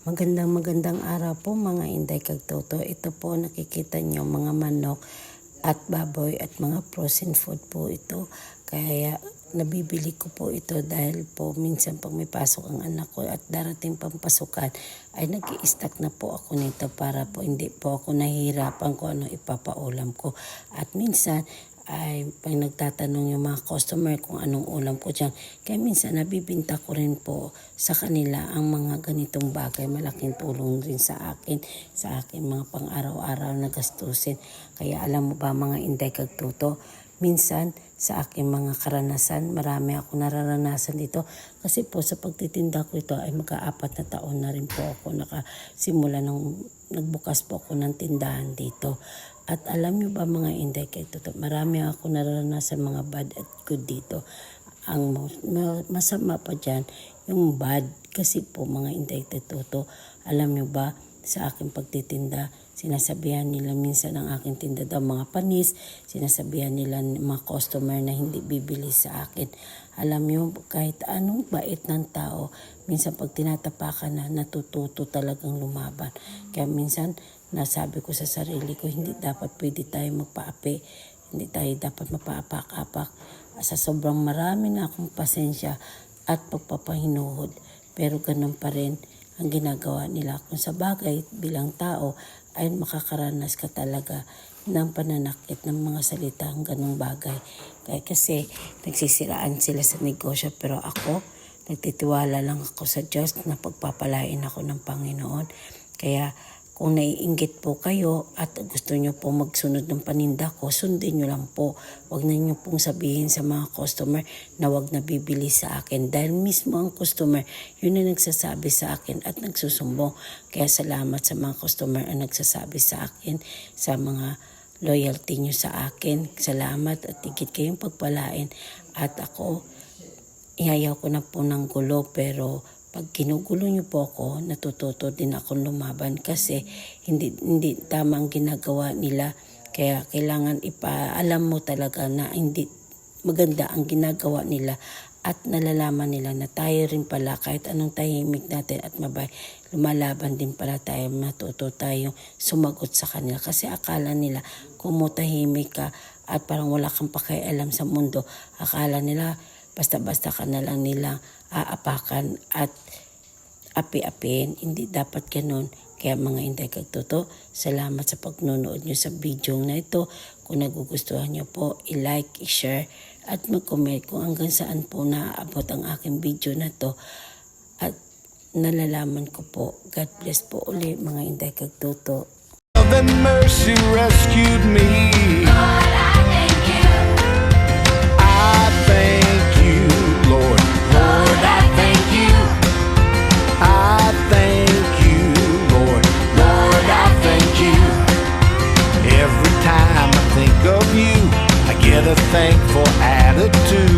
Magandang araw po mga Inday kag Toto. Ito po nakikita nyo mga manok at baboy at mga frozen food po ito. Kaya nabibili ko po ito dahil po minsan pag may pasok ang anak ko at darating pang pasukan ay nag-i-stack na po ako nito para po hindi po ako nahihirapan kung ano ipapaulam ko. At minsan ay pag nagtatanong yung mga customer kung anong ulam ko dyan. Kaya minsan nabibinta ko rin po sa kanila ang mga ganitong bagay. Malaking tulong rin sa akin mga pang-araw-araw na gastusin. Kaya alam mo ba mga Inday kag Toto, minsan sa aking mga karanasan, marami ako nararanasan dito. Kasi po sa pagtitinda ko ito ay magka-4 na taon na rin po ako nakasimula nung nagbukas po ako ng tindahan dito. At alam nyo ba mga Inday kag Toto, marami ako nararanasan mga bad at good dito. Ang masama pa dyan, yung bad. Kasi po mga Inday kag Toto, alam nyo ba sa aking pagtitinda, sinasabihan nila minsan ang aking tinda daw mga panis, sinasabihan nila mga customer na hindi bibili sa akin. Alam nyo, kahit anong bait ng tao, minsan pag tinatapakan na, natututo talagang lumaban. Kaya minsan, nasabi ko sa sarili ko, hindi dapat pwede tayo magpaapi, hindi tayo dapat mapaapak-apak. Sa sobrang marami na akong pasensya at pagpapahinuhod, pero ganun pa rin ang ginagawa nila. Kung sa bagay bilang tao ay makakaranas ka talaga ng pananakit ng mga salitang ganung bagay. Kaya kasi nagsisiraan sila sa negosyo, pero ako nagtitiwala lang ako sa Diyos na pagpapalain ako ng Panginoon. Kaya kung naiinggit po kayo at gusto nyo po magsunod ng paninda ko, sundin nyo lang po. Huwag na nyo pong sabihin sa mga customer na huwag na bibili sa akin. Dahil mismo ang customer, yun na nagsasabi sa akin at nagsusumbong. Kaya salamat sa mga customer ang nagsasabi sa akin, sa mga loyalty nyo sa akin. Salamat at higit kayong pagpalain. At ako, ihayaw ko na po ng gulo, pero pag ginugulo niyo po ako, natututo din akong lumaban kasi hindi tama ang ginagawa nila. Kaya kailangan ipaalam mo talaga na hindi maganda ang ginagawa nila at nalalaman nila na tayo rin pala kahit anong tahimik natin at mabay, lumalaban din pala tayo, matuto tayong sumagot sa kanila. Kasi akala nila kung tahimik ka at parang wala kang pakialam sa mundo, akala nila basta-basta ka na lang nilang aapakan at api-apiin. Hindi dapat ganun. Kaya mga Inday kag Toto, salamat sa pagnunood nyo sa video na ito. Kung nagugustuhan nyo po, i-like, i-share at mag-comment kung hanggang saan po naaabot ang aking video na to. At nalalaman ko po. God bless po uli mga Inday kag Toto. Love and mercy rescued me. Lord, I thank you. I thank you, Lord. Lord, I thank you. I thank you, Lord. Lord, I thank you. Every time I think of you, I get a thankful attitude.